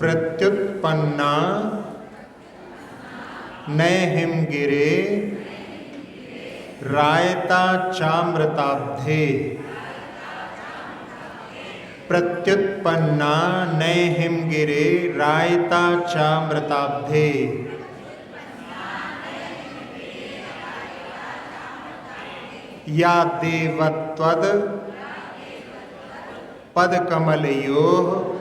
प्रत्युत्पन्ना नए हिमगिरे रायता चामृताब्धे। प्रत्युत्पन्ना नए हिमगिरे रायता चामृताब्धे। या देवत्वद पदकमलयोः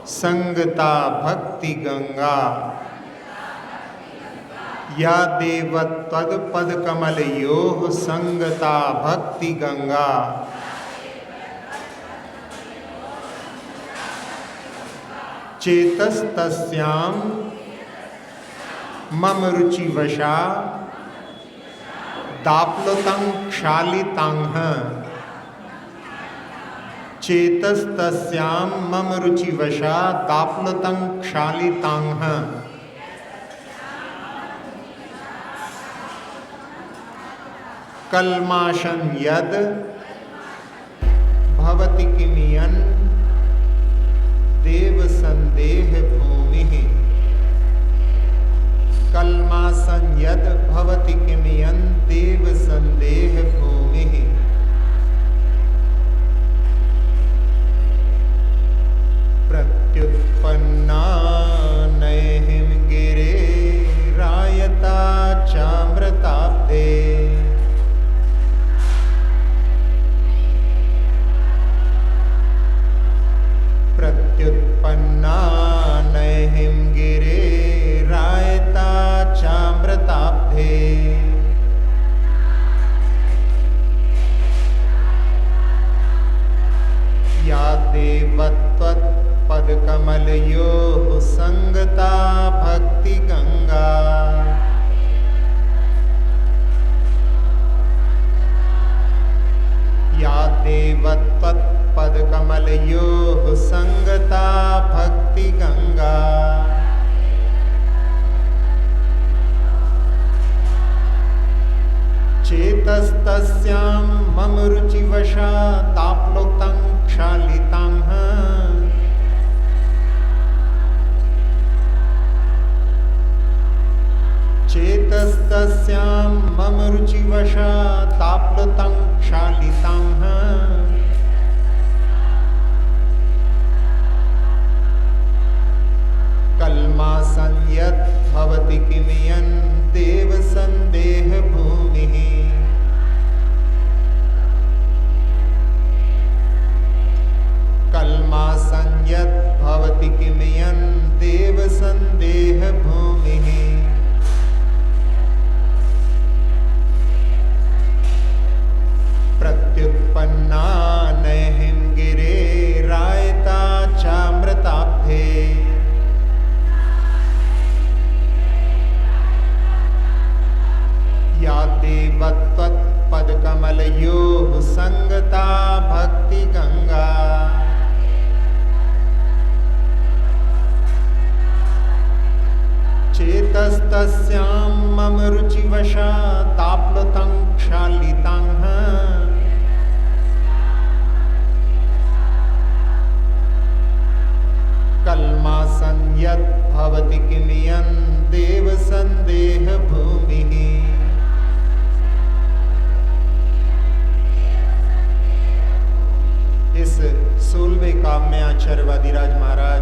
संगता भक्ति गंगा। या देवत्वद पदकमलयोः संगता भक्ति गंगा। चेतस्तस्यां मम रुचिवशा दाप्लुतं क्षालितांह। चेतस्तस्यां मम रुचिवशा दाप्लुतं क्षालितांह। कल्माषं यद भवति किमियन् देव संदेह भूमिः। कल्माषं यद भवति किमियन् देव संदेह भूमिः। प्रत्युत्पन्ना नए हिमगिरे रायता चामृताब्धे। प्रत्युत्पन्ना नए हिमगिरे रायता चामृताब्धे। या देवत्वत् पदकमलयोः संगता भक्ति गंगा। या देवत्वत् पदकमलयोः संगता भक्ति गंगा। चेतस्तस्यां मम रुचिवशा ताप्लुतं क्षालितांह। चेतस्तस्यां मम रुचिवशा ताप्लुतं क्षालितांह। कल्माषं यत् भवति किमियन् देव संदेह भूमिः। कल्माषं यत् भवति किमियन् देव संदेह भूमिः। प्रत्युत्पन्ना नए हिमगिरे रायता चामृताब्धे। या देवत्वत् पदकमलयोः संगता भक्ति गंगा। चेतस्तस्यां मम रुचिवशा ताप्लुतं क्षालितांह। कल्माषं यत् भवति किमियन् देव संदेह भूमिः। इस 16वें काव्य में आचार्य वादिराज महाराज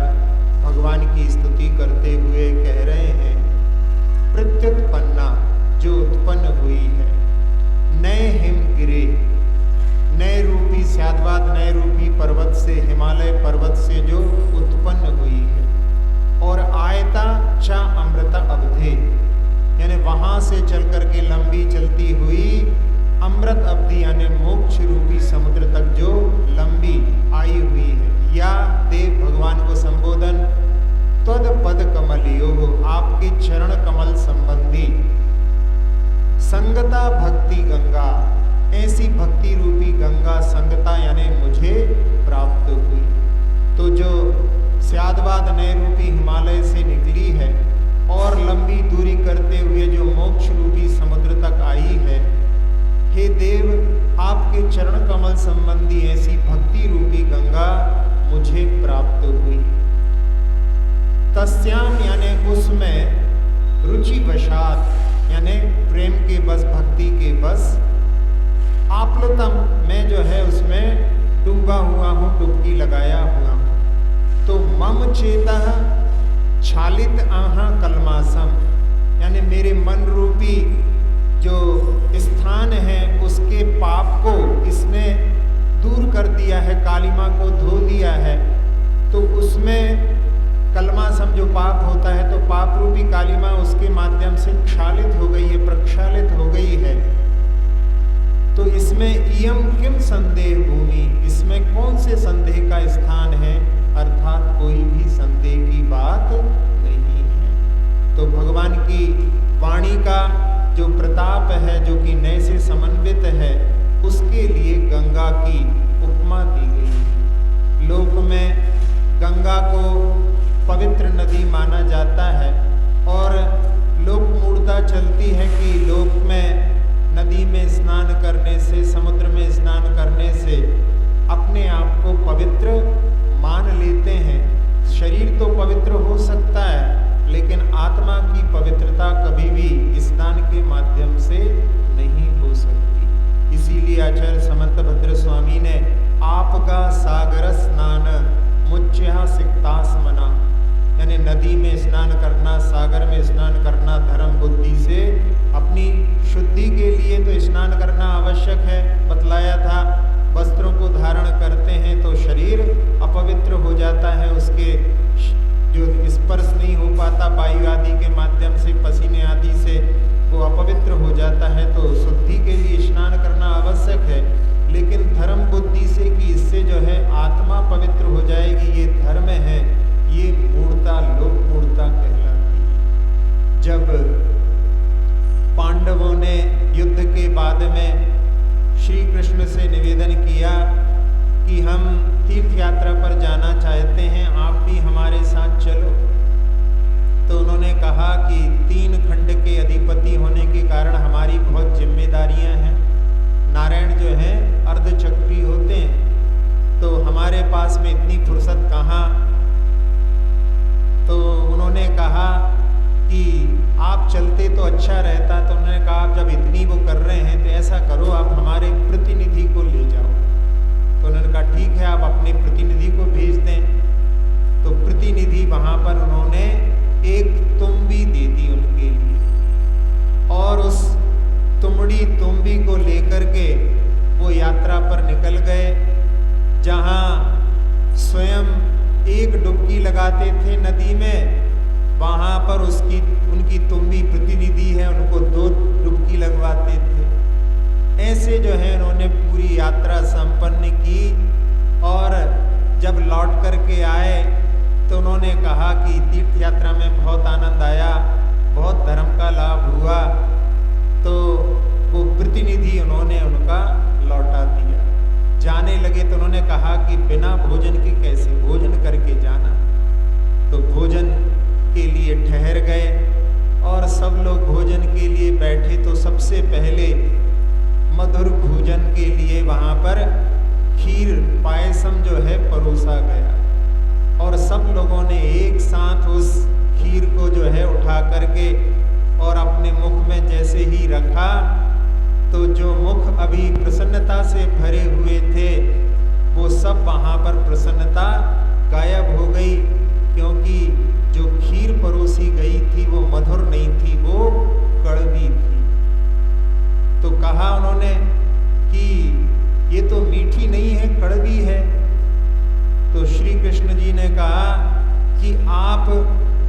भगवान की स्तुति करते हुए कह रहे हैं, प्रत्युत्पन्ना जो उत्पन्न हुई है, नए हिमगिरे नए रूपी स्याद्वाद नए रूपी पर्वत से, हिमालय पर्वत से जो उत्पन्न हुई है, और आयता चा अमृता अवधे, यानी वहां से चल करके लंबी चलती हुई अमृत अवधि यानी मोक्ष रूपी समुद्र तक जो लंबी आई हुई है। या देव भगवान को संबोधन त्वद पद कमल योग, आपके चरण कमल संबंधी संगता भक्ति गंगा, ऐसी भक्ति रूपी गंगा संगता यानी मुझे प्राप्त हुई। तो जो स्याद्वाद नए रूपी हिमालय से निकली है और लंबी दूरी करते हुए जो मोक्ष रूपी समुद्र तक आई है, हे देव आपके चरण कमल संबंधी ऐसी भक्ति रूपी गंगा मुझे प्राप्त हुई। उसमें रुचि वशात यानी प्रेम के बस, भक्ति के बस आप्लुतम मैं जो है उसमें डूबा हुआ हूँ, डुबकी लगाया हुआ हूँ। तो मम चेतः छालित आहा कलमासम, यानी मेरे मन रूपी जो स्थान है उसके पाप को इसने दूर कर दिया है, कालिमा को धो दिया है। तो उसमें कलमासम जो पाप होता है, तो पाप रूपी कालिमा उसके माध्यम से क्षालित हो गई है, प्रक्षालित हो गई है। तो इसमें इयम किम संदेह भूमि, इसमें कौन से संदेह का स्थान है, अर्थात कोई भी संदेह की बात नहीं है। तो भगवान की वाणी का जो प्रताप है, जो कि नए से समन्वित है, उसके लिए गंगा की उपमा दी गई। लोक में गंगा को पवित्र नदी माना जाता है और लोक मूढ़ता चलती है कि लोक में नदी में स्नान करने से, समुद्र में स्नान करने से अपने आप को पवित्र मान लेते हैं। शरीर तो पवित्र हो सकता है, लेकिन आत्मा की पवित्रता कभी भी स्नान के माध्यम से नहीं हो सकती। इसीलिए आचार्य समंत भद्र स्वामी ने आपका सागर स्नान मुच्यः सिक्तास मना, यानी नदी में स्नान करना, सागर में स्नान करना धर्म बुद्धि से अपनी शुद्धि के लिए तो स्नान करना आवश्यक है, बतलाया था। वस्त्रों को धारण करते हैं तो शरीर अपवित्र हो जाता है, उसके जो स्पर्श नहीं हो पाता वायु आदि के माध्यम से, पसीने आदि से वो अपवित्र हो जाता है। तो शुद्धि के लिए स्नान करना आवश्यक है, लेकिन धर्म बुद्धि से कि इससे जो है आत्मा पवित्र हो जाएगी, ये धर्म है, ये मूढ़ता, लोक मूढ़ता कहलाती है। जब पांडवों ने युद्ध के बाद में श्री कृष्ण से निवेदन किया कि हम तीर्थ यात्रा पर जाना चाहते हैं, आप भी हमारे साथ चलो, तो उन्होंने कहा कि 3 खंड के अधिपति होने के कारण हमारी बहुत जिम्मेदारियां हैं। नारायण जो है अर्धचक्री होते हैं, तो हमारे पास में इतनी फुर्सत कहाँ। तो उन्होंने कहा कि आप चलते तो अच्छा रहता। तो उन्होंने कहा आप जब इतनी वो कर रहे हैं तो ऐसा करो, आप हमारे प्रतिनिधि को ले जाओ। तो उन्होंने कहा ठीक है, आप अपने प्रतिनिधि को भेज दें। तो प्रतिनिधि वहाँ पर उन्होंने एक तुम्बी दे दी उनके लिए, और उस तुम्बी को लेकर के वो यात्रा पर निकल गए। जहाँ स्वयं एक डुबकी लगाते थे नदी में, वहाँ पर उनकी तुम्बी प्रतिनिधि है, उनको 2 डुबकी लगवाते थे। ऐसे जो है उन्होंने पूरी यात्रा संपन्न की, और जब लौट करके आए तो उन्होंने कहा कि तीर्थ यात्रा में बहुत आनंद आया, बहुत धर्म का लाभ हुआ। तो वो प्रतिनिधि उन्होंने उनका लौटा दिया। जाने लगे तो उन्होंने कहा कि बिना भोजन के कैसे, भोजन करके जाना। तो भोजन के लिए ठहर गए और सब लोग भोजन के लिए बैठे। तो सबसे पहले मधुर भोजन के लिए वहाँ पर खीर पायसम जो है परोसा गया, और सब लोगों ने एक साथ उस खीर को जो है उठा करके और अपने मुख में जैसे ही रखा, तो जो मुख अभी प्रसन्नता से भरे हुए थे वो सब वहाँ पर प्रसन्नता गायब हो गई, क्योंकि जो खीर परोसी गई थी वो मधुर नहीं थी, वो कड़वी थी। तो कहा उन्होंने कि ये तो मीठी नहीं है, कड़वी है। तो श्री कृष्ण जी ने कहा कि आप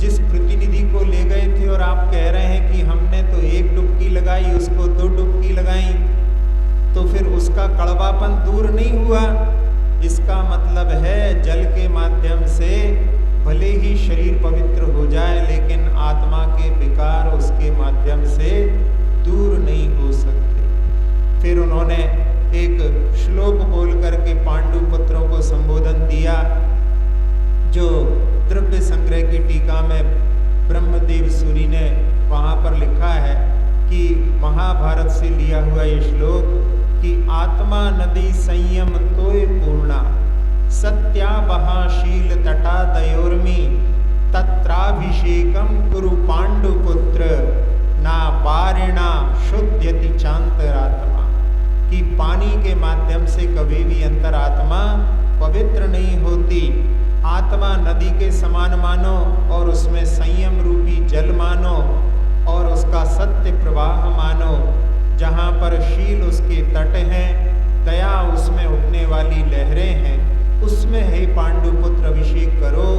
जिस प्रतिनिधि को ले गए थे और आप कह रहे हैं कि हमने तो 1 डुबकी लगाई, उसको 2 डुबकी लगाई, तो फिर उसका कड़वापन दूर नहीं हुआ। इसका मतलब है जल के माध्यम से भले ही शरीर पवित्र हो जाए, लेकिन आत्मा के विकार उसके माध्यम से दूर नहीं हो सकते। फिर उन्होंने एक श्लोक बोल करके पांडु पुत्रों को संबोधन दिया, जो द्रव्य संग्रह की टीका में ब्रह्मदेव सूरी ने वहाँ पर लिखा है कि महाभारत से लिया हुआ ये श्लोक कि आत्मा नदी संयम तोय पूर्णा सत्या बहाशील तटा दयोर्मी तत्रा जलाभिषेकम कुरु पांडुपुत्र ना बारिणा शुद्ध्यति चांतरात्मा, कि पानी के माध्यम से कभी भी अंतरात्मा पवित्र नहीं होती। आत्मा नदी के समान मानो और उसमें संयम रूपी जल मानो और उसका सत्य प्रवाह मानो। जहाँ पर शील उसके तट हैं, दया उसमें उठने वाली लहरें हैं, उसमें हे पांडुपुत्र अभिषेक करो,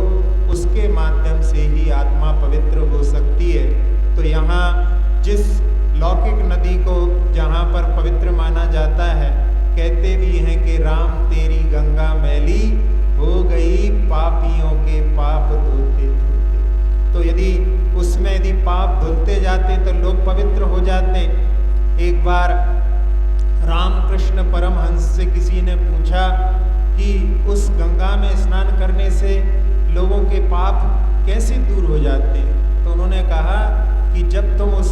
उसके माध्यम से ही आत्मा पवित्र हो सकती है। तो यहाँ जिस लौकिक नदी को जहाँ पर पवित्र माना जाता है, कहते भी हैं कि राम तेरी गंगा मैली हो गई पापियों के पाप धोते धोते। तो यदि उसमें यदि पाप धुलते जाते तो लोग पवित्र हो जाते। एक बार रामकृष्ण परमहंस से किसी ने पूछा कि उस गंगा में स्नान करने से लोगों के पाप कैसे दूर हो जाते हैं। तो उन्होंने कहा कि जब तुम उस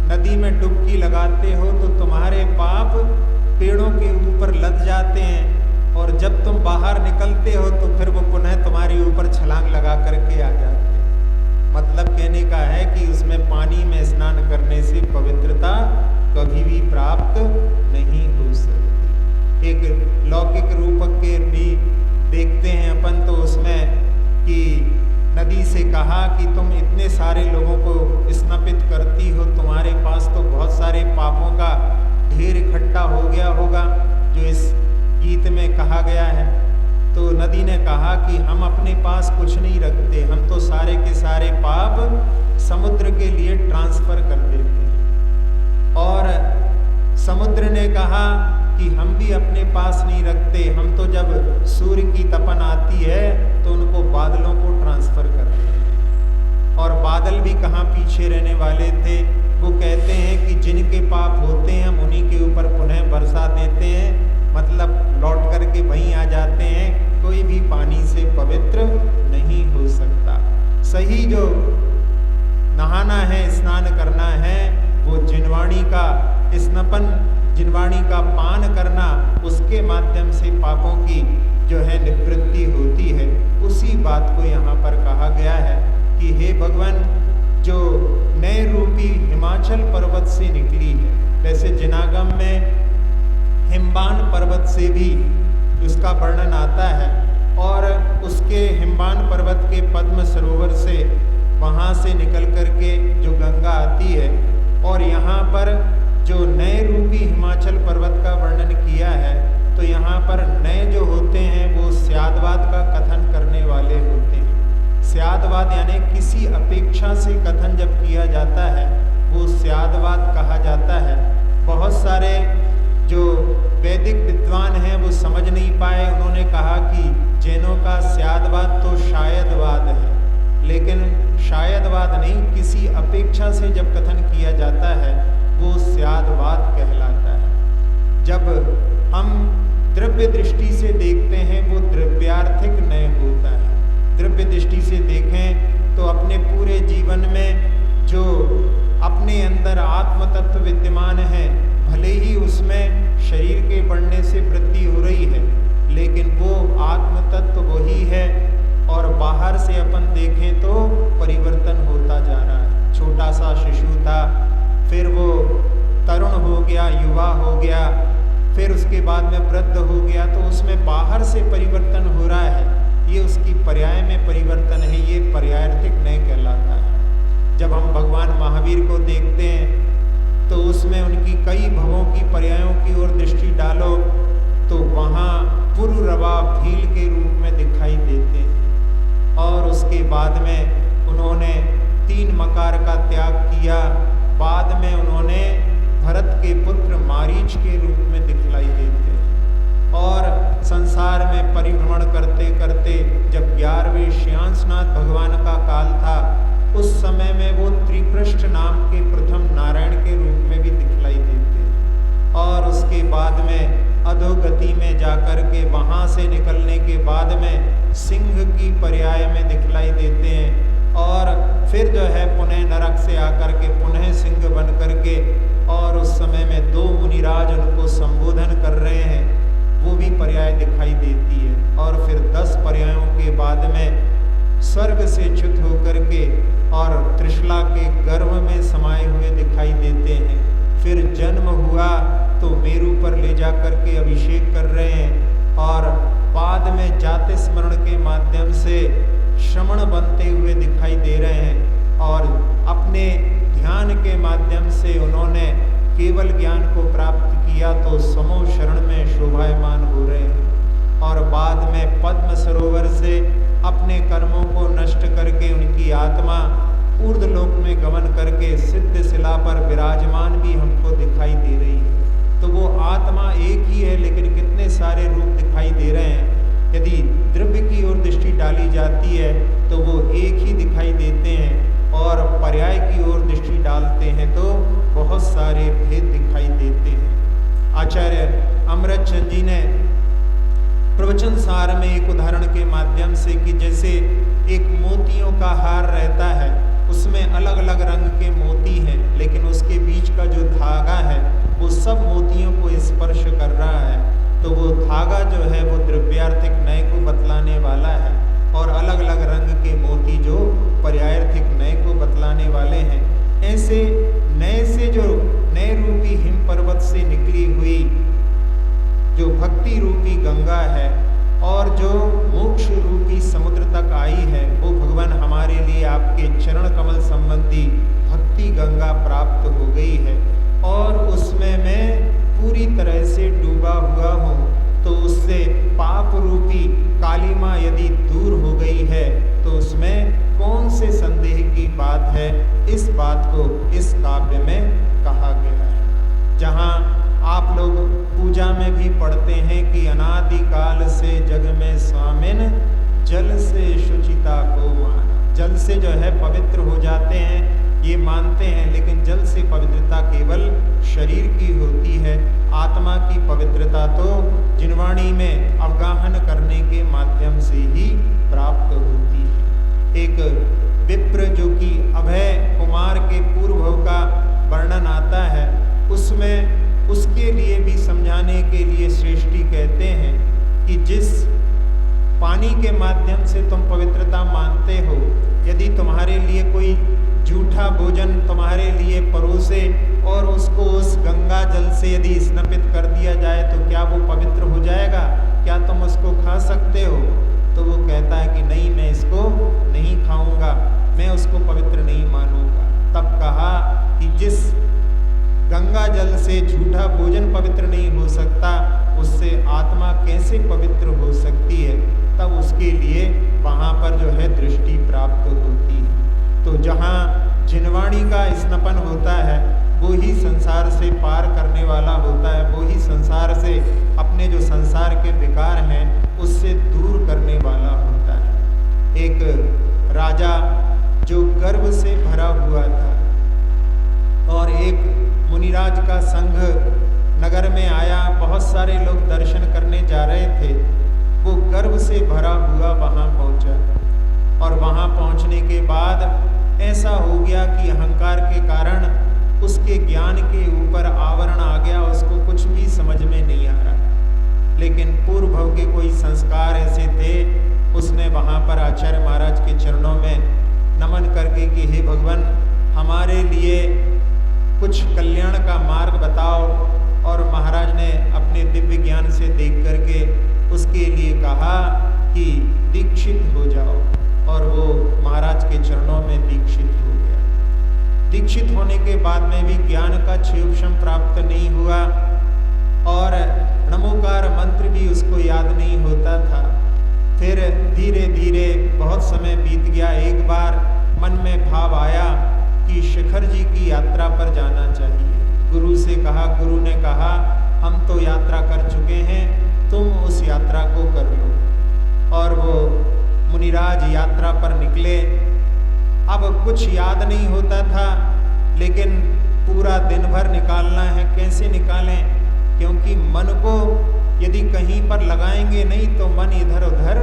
नदी में डुबकी लगाते हो तो तुम्हारे पाप पेड़ों के ऊपर लद जाते हैं और जब तुम बाहर निकलते हो तो फिर वो पुनः तुम्हारे ऊपर छलांग लगा करके आ जाते हैं। मतलब कहने का है कि उसमें पानी में स्नान करने से पवित्रता कभी भी प्राप्त नहीं हो सकती। एक लौकिक रूपक के भी देखते हैं अपन, तो उसमें कि नदी से कहा कि तुम इतने सारे लोगों को स्नापित करती हो, तुम्हारे पास तो बहुत सारे पापों का ढेर इकट्ठा हो गया होगा, जो इस गीत में कहा गया है। तो नदी ने कहा कि हम अपने पास कुछ नहीं रखते, हम तो सारे के सारे पाप समुद्र के लिए ट्रांसफर कर देते हैं। और समुद्र ने कहा कि हम भी अपने पास नहीं रखते, हम तो जब सूर्य की तपन आती है तो उनको बादलों को ट्रांसफर कर देते हैं। और बादल भी कहाँ पीछे रहने वाले थे। वो कहते हैं कि जिनके पाप होते हैं हम उन्हीं के ऊपर पुनः बरसा देते हैं, मतलब लौट करके वहीं आ जाते हैं। कोई भी पानी से पवित्र नहीं हो सकता। सही जो नहाना है, स्नान करना है, वो जिनवाणी का स्नपन, जिनवाणी का पान करना, उसके माध्यम से पापों की जो है निवृत्ति होती है। उसी बात को यहाँ पर कहा गया है कि हे भगवान, जो नए रूपी हिमाचल पर्वत से निकली है, वैसे जिनागम में हिमबान पर्वत से भी उसका वर्णन आता है और उसके हिमबान पर्वत के पद्म सरोवर से वहाँ से निकल करके जो गंगा आती है। और यहाँ पर जो नए रूपी हिमाचल पर्वत का वर्णन किया है, तो यहाँ पर नए जो होते हैं वो स्यादवाद का कथन करने वाले होते हैं। स्यादवाद यानी किसी अपेक्षा से कथन जब किया जाता है वो स्यादवाद कहा जाता है। बहुत सारे जो वैदिक विद्वान हैं वो समझ नहीं पाए, उन्होंने कहा कि जैनों का स्यादवाद तो शायदवाद है, लेकिन शायदवाद नहीं, किसी अपेक्षा से जब कथन किया जाता है वो स्यादवाद कहलाता है। जब हम द्रव्य दृष्टि से देखते हैं वो द्रव्यार्थिक नय होता है। द्रव्य दृष्टि से देखें तो अपने पूरे जीवन में जो अपने अंदर आत्म तत्व विद्यमान है, भले ही उसमें शरीर के बढ़ने से वृद्धि हो रही है, लेकिन वो आत्म तत्व वही है और बाहर से अपन देखें तो परिवर्तन होता जा रहा है। छोटा सा शिशु था, फिर वो तरुण हो गया, युवा हो गया, फिर उसके बाद में वृद्ध हो गया, तो उसमें बाहर से परिवर्तन हो रहा है। ये उसकी पर्याय में परिवर्तन है, ये पर्यायार्थिक नय कहलाता है। जब हम भगवान महावीर को देखते हैं तो उसमें उनकी कई भवों की पर्यायों की ओर दृष्टि डालो तो वहाँ पुरुरवा भील के रूप में दिखाई देते हैं। और उसके बाद में उन्होंने 3 मकार का त्याग किया, बाद में उन्होंने भरत के पुत्र मारीच के रूप में दिखलाई देते हैं। और संसार में परिभ्रमण करते करते जब 11वें श्यांसनाथ भगवान का काल था, उस समय में वो त्रिपृष्ठ नाम के प्रथम नारायण के रूप में भी दिखलाई देते हैं। और उसके बाद में अधोगति में जाकर के वहाँ से निकलने के बाद में सिंह की पर्याय में दिखलाई देते हैं। और फिर जो है पुनः नरक से आकर के पुनः सिंह बन करके, और उस समय में 2 मुनिराज उनको संबोधन कर रहे हैं, वो भी पर्याय दिखाई देती है। और फिर 10 पर्यायों के बाद में स्वर्ग से च्युत होकर के और त्रिशला के गर्भ में समाये हुए दिखाई देते हैं। फिर जन्म हुआ तो मेरु पर ले जा करके अभिषेक कर रहे हैं और बाद में जाति स्मरण के माध्यम से श्रमण बनते हुए दिखाई दे रहे हैं और अपने ध्यान के माध्यम से उन्होंने केवल ज्ञान को प्राप्त किया तो समो शरण में शोभायमान हो रहे हैं और बाद में पद्म सरोवर से अपने कर्मों को नष्ट करके उनकी आत्मा ऊर्ध्वलोक में गमन करके सिद्ध शिला पर विराजमान भी हमको दिखाई दे रही है। तो वो आत्मा एक ही है लेकिन कितने सारे रूप दिखाई दे रहे हैं। यदि द्रव्य की ओर दृष्टि डाली जाती है तो वो एक ही दिखाई देते हैं और पर्याय की ओर दृष्टि डालते हैं तो बहुत सारे भेद दिखाई देते हैं। आचार्य अमृतचंद जी ने प्रवचन सार में एक उदाहरण के माध्यम से कि जैसे एक मोतियों का हार रहता है, उसमें अलग अलग रंग के मोती हैं, लेकिन उसके बीच का जो धागा है वो सब मोतियों को स्पर्श कर रहा है। तो वो धागा जो है वो द्रव्यार्थिक नय को बतलाने वाला है और अलग अलग रंग के मोती जो पर्यायार्थिक नय को बतलाने वाले हैं। ऐसे नय से जो नय रूपी हिम पर्वत से निकली हुई जो भक्ति रूपी गंगा है और जो मोक्ष रूपी समुद्र तक आई है, वो भगवान हमारे लिए आपके चरण कमल संबंधी भक्ति गंगा प्राप्त हो गई है और उसमें मैं पूरी तरह से डूबा हुआ हूँ। तो उससे पाप रूपी कालिमा यदि दूर हो गई है तो उसमें कौन से संदेह की बात है। इस बात को इस काव्य में कहा गया है। जहाँ आप लोग पूजा में भी पढ़ते हैं कि अनादि काल से जग में स्वामिन जल से शुचिता को मान। जल से जो है पवित्र हो जाते हैं ये मानते हैं, लेकिन जल से पवित्रता केवल शरीर की होती है। आत्मा की पवित्रता तो जिनवाणी में अवगाहन करने के माध्यम से ही प्राप्त होती है। एक विप्र जो कि अभय कुमार के पूर्व का वर्णन आता है, उसमें उसके लिए भी समझाने के लिए श्रेष्ठी कहते हैं कि जिस पानी के माध्यम से तुम पवित्रता मानते हो, यदि तुम्हारे लिए कोई झूठा भोजन तुम्हारे लिए परोसे और उसको उस गंगा जल से यदि स्नापित कर दिया जाए तो क्या वो पवित्र हो जाएगा? क्या तुम उसको खा सकते हो? तो वो कहता है कि नहीं, मैं इसको नहीं खाऊंगा, मैं उसको पवित्र नहीं मानूंगा। तब कहा कि जिस गंगा जल से झूठा भोजन पवित्र नहीं हो सकता, उससे आत्मा कैसे पवित्र हो सकती है? तब उसके लिए वहाँ पर जो है दृष्टि प्राप्त होती है। तो जहाँ जिनवाणी का स्नपन होता है वो ही संसार से पार करने वाला होता है, वो ही संसार से अपने जो संसार के विकार हैं उससे दूर करने वाला होता है। एक राजा जो गर्व से भरा हुआ था और एक मुनिराज का संघ नगर में आया, बहुत सारे लोग दर्शन करने जा रहे थे। वो गर्व से भरा हुआ वहाँ पहुँचा और वहाँ पहुँचने के बाद ऐसा हो गया कि अहंकार के कारण उसके ज्ञान के ऊपर आवरण आ गया, उसको कुछ भी समझ में नहीं आ रहा। लेकिन पूर्व भव के कोई संस्कार ऐसे थे, उसने वहाँ पर आचार्य महाराज के चरणों में नमन करके कि हे भगवान, हमारे लिए कुछ कल्याण का मार्ग बताओ। और महाराज ने अपने दिव्य ज्ञान से देख करके उसके लिए कहा कि दीक्षित हो जाओ, और वो महाराज के चरणों में दीक्षित हो गया। दीक्षित होने के बाद में भी ज्ञान का क्षयोक्षम प्राप्त नहीं हुआ और नमोकार मंत्र भी उसको याद नहीं होता था। फिर धीरे धीरे बहुत समय बीत गया। एक बार मन में भाव आया कि शिखर जी की यात्रा पर जाना चाहिए। गुरु से कहा, गुरु ने कहा हम तो यात्रा कर चुके हैं, तुम उस यात्रा को कर लो। और वो मुनिराज यात्रा पर निकले। अब कुछ याद नहीं होता था, लेकिन पूरा दिन भर निकालना है। कैसे निकालें? क्योंकि मन को यदि कहीं पर लगाएंगे नहीं तो मन इधर उधर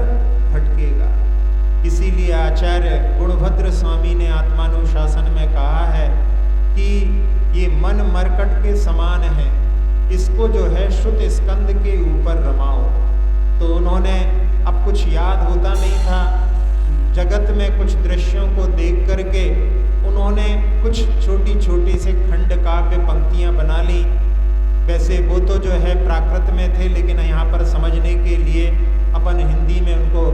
भटकेगा। इसीलिए आचार्य गुणभद्र स्वामी ने आत्मानुशासन में कहा है कि ये मन मरकट के समान है, इसको जो है श्रुत स्कंद के ऊपर रमाओ। तो उन्होंने, अब कुछ याद होता नहीं था, जगत में कुछ दृश्यों को देख करके उन्होंने कुछ छोटी छोटी से खंड काव्य पंक्तियां बना ली। वैसे वो तो जो है प्राकृत में थे, लेकिन यहाँ पर समझने के लिए अपन हिंदी में उनको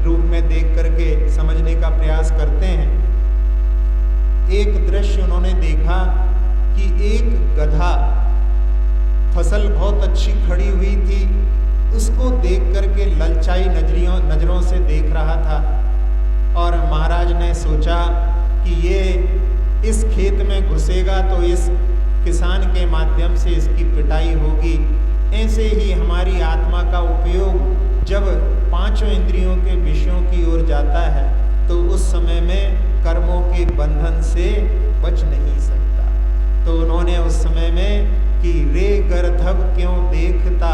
रूप में देख करके समझने का प्रयास करते हैं। एक दृश्य उन्होंने देखा कि एक गधा फसल बहुत अच्छी खड़ी हुई थी, उसको देख करके ललचाई नजरों से देख रहा था। और महाराज ने सोचा कि ये इस खेत में घुसेगा तो इस किसान के माध्यम से इसकी पिटाई होगी। ऐसे ही हमारी आत्मा का उपयोग जब पांचों इंद्रियों के विषयों की ओर जाता है तो उस समय में कर्मों के बंधन से बच नहीं सकता। तो उन्होंने उस समय में कि रे गर्धव क्यों देखता,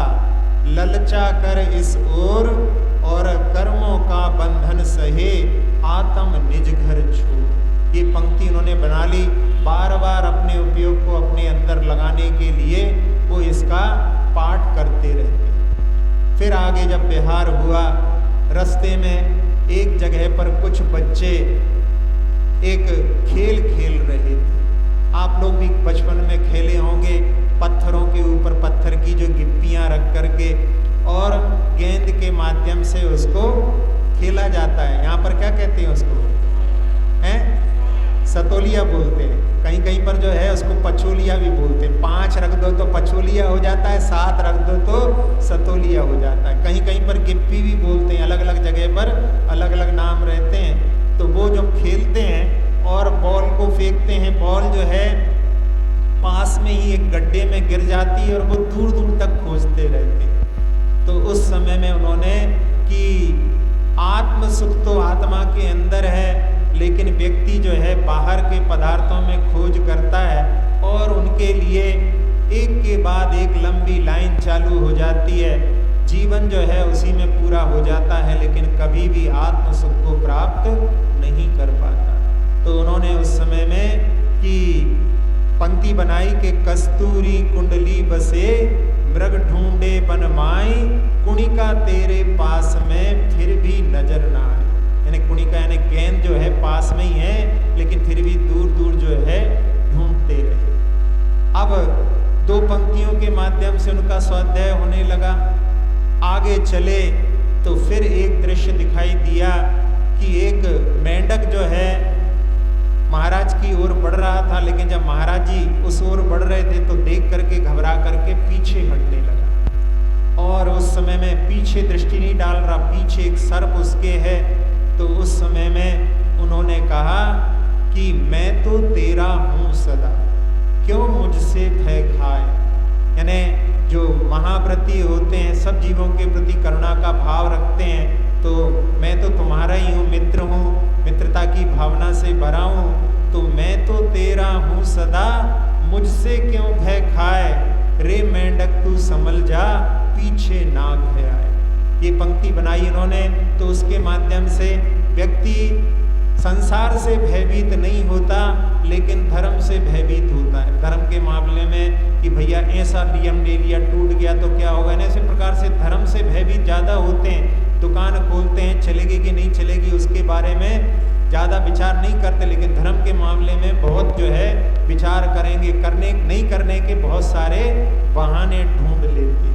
ललचा कर इस ओर, और कर्मों का बंधन सहे आत्म निज घर छोड़। ये पंक्ति उन्होंने बना ली। बार बार अपने उपयोग को अपने अंदर लगाने के लिए वो इसका पाठ करते रहते। फिर आगे जब बिहार हुआ, रास्ते में एक जगह पर कुछ बच्चे एक खेल खेल रहे थे। आप लोग भी बचपन में खेले होंगे, पत्थरों के ऊपर पत्थर की जो गिप्पियां रख करके और गेंद के माध्यम से उसको खेला जाता है। यहाँ पर क्या कहते हैं उसको? हैं? सतोलिया बोलते हैं। कहीं कहीं पर जो है उसको पचोलिया भी बोलते हैं। 5 रख दो तो पचोलिया हो जाता है, 7 रख दो तो सतोलिया हो जाता है। कहीं कहीं पर गिप्पी भी बोलते हैं। अलग अलग जगह पर अलग अलग नाम रहते हैं। तो वो जब खेलते हैं और बॉल को फेंकते हैं, बॉल जो है पास में ही एक गड्ढे में गिर जाती है और वो दूर दूर तक खोजते रहते हैं। तो उस समय में उन्होंने कि आत्म सुख तो आत्मा के अंदर है, लेकिन व्यक्ति जो है बाहर के पदार्थों में खोज करता है और उनके लिए एक के बाद एक लंबी लाइन चालू हो जाती है। जीवन जो है उसी में पूरा हो जाता है, लेकिन कभी भी आत्म सुख को प्राप्त नहीं कर पाता। तो उन्होंने उस समय में कि पंक्ति बनाई कि कस्तूरी कुंडली बसे, मृग ढूंढे बनमाई, कुणिका तेरे पास में फिर भी नजर ना आए। यानी कुणिका यानी गेंद जो है पास में ही है, लेकिन फिर भी दूर दूर जो है ढूंढते रहे। अब 2 पंक्तियों के माध्यम से उनका स्वाध्याय होने लगा। आगे चले तो फिर एक दृश्य दिखाई दिया कि एक मेंढक जो है महाराज की ओर बढ़ रहा था, लेकिन जब महाराज जी उस ओर बढ़ रहे थे तो देख करके घबरा करके पीछे हटने लगा। और उस समय में पीछे दृष्टि नहीं डाल रहा, पीछे एक सर्प उसके है। तो उस समय में उन्होंने कहा कि मैं तो तेरा हूँ सदा, क्यों मुझसे भय खाए। यानी जो महाव्रती होते हैं, सब जीवों के प्रति करुणा का भाव रखते हैं, तो मैं तो तुम्हारा ही हूँ, मित्र हूँ, मित्रता की भावना से भरा हूँ, तो मैं तो तेरा हूँ सदा, मुझसे क्यों भय खाए। रे मेंढक तू संभल जा, पीछे नाग है आए। ये पंक्ति बनाई इन्होंने। तो उसके माध्यम से व्यक्ति संसार से भयभीत नहीं होता, लेकिन धर्म से भयभीत होता है। धर्म के मामले में कि भैया ऐसा नियम ले लिया, टूट गया तो क्या होगा। ऐसे प्रकार से धर्म से भयभीत ज़्यादा होते हैं। दुकान खोलते हैं, चलेगी कि नहीं चलेगी उसके बारे में ज़्यादा विचार नहीं करते, लेकिन धर्म के मामले में बहुत जो है विचार करेंगे। करने नहीं करने के बहुत सारे बहाने ढूंढ लेते हैं।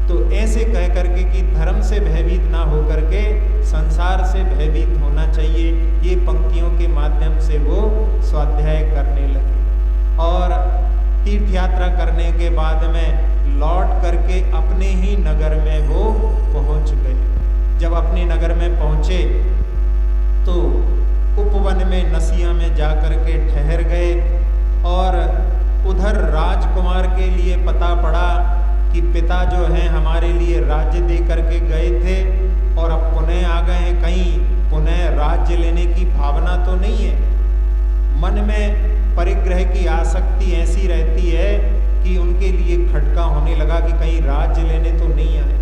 तो ऐसे कह करके कि धर्म से भयभीत ना हो करके संसार से भयभीत होना चाहिए। ये पंक्तियों के माध्यम से वो स्वाध्याय करने लगे। और तीर्थ यात्रा करने के बाद में लौट करके अपने ही नगर में वो पहुंच गए। जब अपने नगर में पहुंचे तो उपवन में नसिया में जाकर के ठहर गए। और उधर राजकुमार के लिए पता पड़ा कि पिता जो हैं हमारे लिए राज्य दे करके गए थे और अब पुनः आ गए हैं। कहीं पुनः राज्य लेने की भावना तो नहीं है। मन में परिग्रह की आसक्ति ऐसी रहती है कि उनके लिए खटका होने लगा कि कहीं राज्य लेने तो नहीं आए,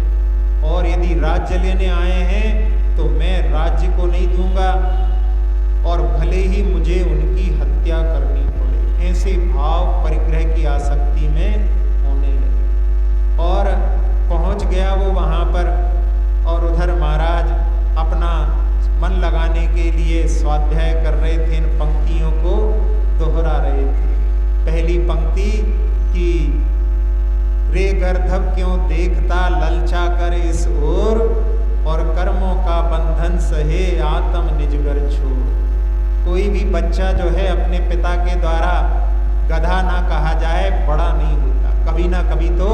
और यदि राज्य लेने आए हैं तो मैं राज्य को नहीं दूंगा, और भले ही मुझे उनकी हत्या करनी पड़े। ऐसे भाव परिग्रह की आसक्ति में होने लगे। और पहुंच गया वो वहां पर, और उधर महाराज अपना मन लगाने के लिए स्वाध्याय कर रहे थे, इन पंक्तियों को दोहरा रहे थे। पहली पंक्ति कि रे गर्धव क्यों देखता ललचा कर इस ओर, और कर्मों का बंधन सहे आत्म निजगर छोड़। कोई भी बच्चा जो है अपने पिता के द्वारा गधा ना कहा जाए बड़ा नहीं होता। कभी ना कभी तो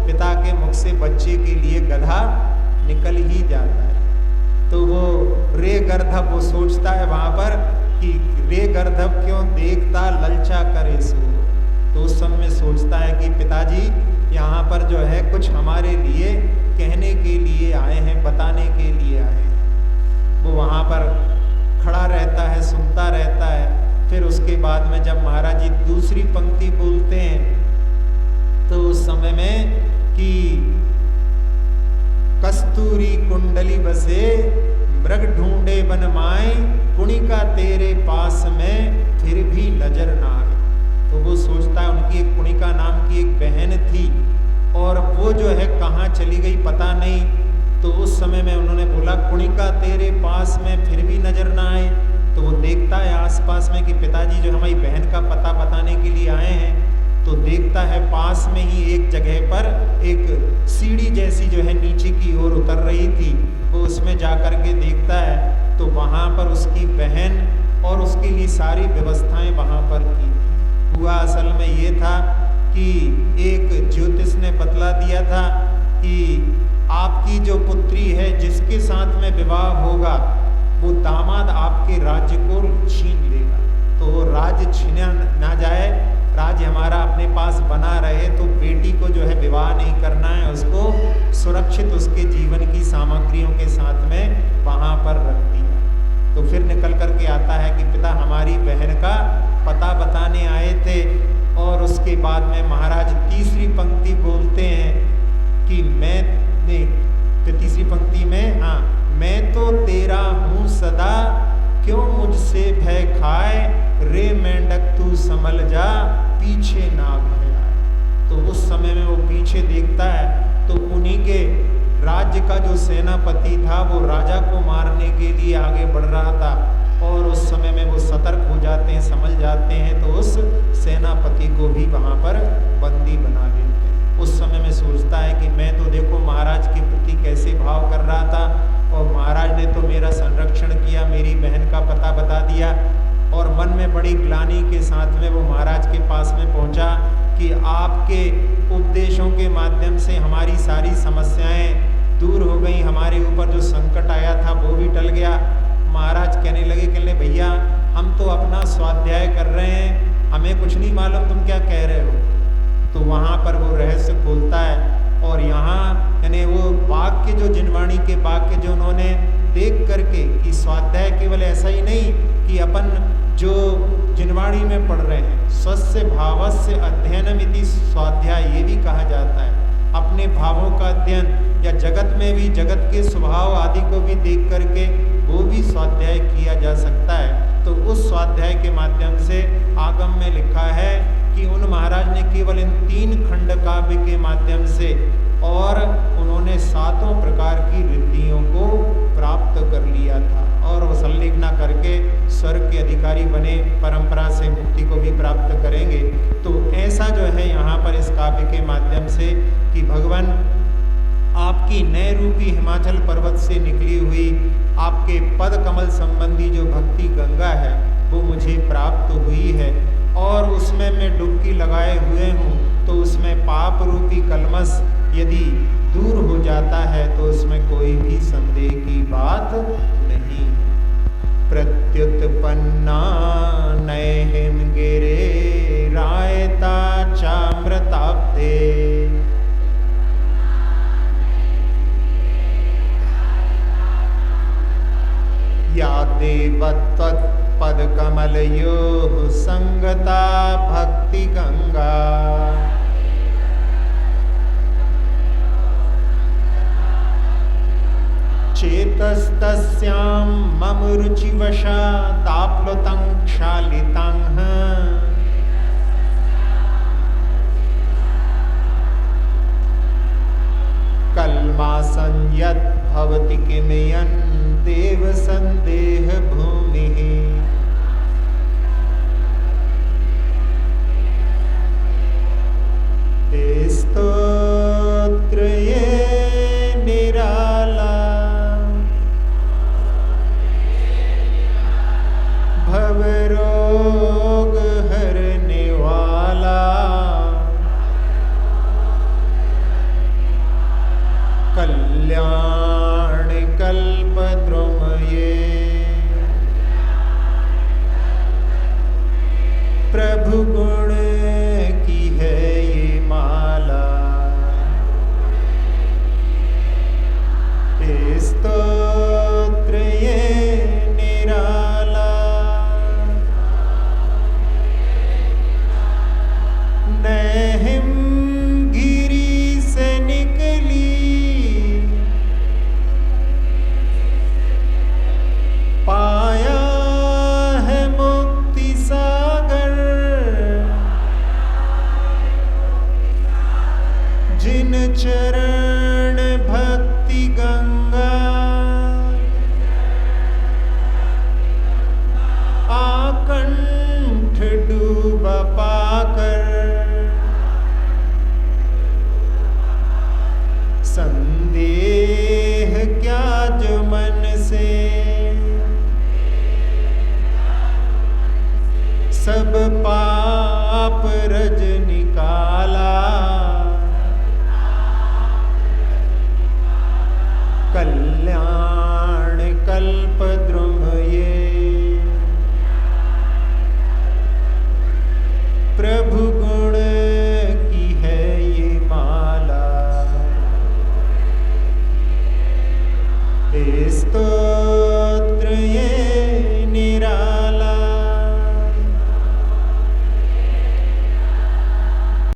पिता के मुख से बच्चे के लिए गधा निकल ही जाता है। तो वो रे गर्धव वो सोचता है वहां पर कि रे गर्धव क्यों देखता ललचा करे सो। तो उस समय सोचता है कि पिताजी यहाँ पर जो है कुछ हमारे लिए कहने के लिए आए हैं, बताने के लिए आए हैं। वो वहाँ पर खड़ा रहता है, सुनता रहता है। फिर उसके बाद में जब महाराज जी दूसरी पंक्ति बोलते हैं तो उस समय में कि कस्तूरी कुंडली बसे मृग ढूंढे बन माए, कुणिका तेरे पास में फिर भी नजर ना आए। तो वो सोचता है उनकी एक कुणिका नाम की एक बहन थी और वो जो है कहाँ चली गई पता नहीं। तो उस समय में उन्होंने बोला कुणिका तेरे पास में फिर भी नजर ना आए। तो वो देखता है आसपास में कि पिताजी जो हमारी बहन का पता बताने के लिए आए हैं। तो देखता है पास में ही एक जगह पर एक सीढ़ी जैसी जो है नीचे की ओर उतर रही थी। वो उसमें जा कर के देखता है तो वहाँ पर उसकी बहन और उसके लिए सारी व्यवस्थाएं वहाँ पर की। हुआ असल में ये था कि एक ज्योतिष ने बतला दिया था कि आपकी जो पुत्री है जिसके साथ में विवाह होगा वो दामाद आपके राज्य को छीन लेगा। तो वो राज्य छीना ना जाए, राज्य हमारा अपने पास बना रहे। तो बेटी को जो है विवाह नहीं करना है, उसको सुरक्षित उसके जीवन की सामग्रियों के साथ में वहाँ पर रख दिया। तो फिर निकल कर के आता है कि पिता हमारी बहन का पता बताने आए थे। और उसके बाद में महाराज तीसरी पंक्ति बोलते हैं कि तीसरी पंक्ति में मैं तो तेरा हूँ सदा, क्यों मुझसे भय खाए, रे मेंढक तू संभल जा, पीछे ना भय। तो उस समय में वो पीछे देखता है तो उन्हीं के राज्य का जो सेनापति था वो राजा को मारने के लिए आगे बढ़ रहा था। और उस समय में वो सतर्क हो जाते हैं, समझ जाते हैं, तो उस सेनापति को भी वहाँ पर बंदी बना लेते हैं। उस समय में सोचता है कि मैं तो देखो महाराज के प्रति कैसे भाव कर रहा था और महाराज ने तो मेरा संरक्षण किया, मेरी बहन का पता बता दिया। और मन में बड़ी ग्लानि के साथ में वो महाराज के पास में पहुँचा कि आपके उपदेशों के माध्यम से हमारी सारी समस्याएं दूर हो गई, हमारे ऊपर जो संकट आया था वो भी टल गया। महाराज कहने लगे भैया हम तो अपना स्वाध्याय कर रहे हैं, हमें कुछ नहीं मालूम तुम क्या कह रहे हो। तो वहाँ पर वो रहस्य खोलता है और यहाँ यानी वो वाक्य जो जिनवाणी के वाक्य जो उन्होंने देख करके कि स्वाध्याय केवल ऐसा ही नहीं कि अपन जो जिनवाणी में पढ़ रहे हैं, स्वस्य भावस्य अध्ययनम इति स्वाध्याय ये भी कहा जाता है। अपने भावों का अध्ययन या जगत में भी जगत के स्वभाव आदि को भी देख करके वो भी स्वाध्याय किया जा सकता है। तो उस स्वाध्याय के माध्यम से आगम में लिखा है कि उन महाराज ने केवल इन 3 खंड काव्य के माध्यम से और उन्होंने 7 प्रकार की रिद्धियों को प्राप्त कर लिया था और वो संलेखना करके स्वर्ग के अधिकारी बने, परंपरा से मुक्ति को भी प्राप्त करेंगे। तो ऐसा जो है यहाँ पर इस काव्य के माध्यम से कि भगवान आपकी नए रूपी हिमाचल पर्वत से निकली हुई आपके पद कमल संबंधी जो भक्ति गंगा है वो मुझे प्राप्त हुई है और उसमें मैं डुबकी लगाए हुए हूँ। तो उसमें पाप रूपी कलमश यदि दूर हो जाता है तो उसमें कोई भी संदेह की बात नहीं। प्रत्युत्पन्ना नैहिम गिरे रायता चामृताब्धे, या देवत्वत्पद कमलयोः संगता भक्ति गंगा, चेतस्तस्यां मम रुचिवशा ताप्लुतं क्षालितं, कल्मासं यद् भवति किमयन् देव संदेह भूमि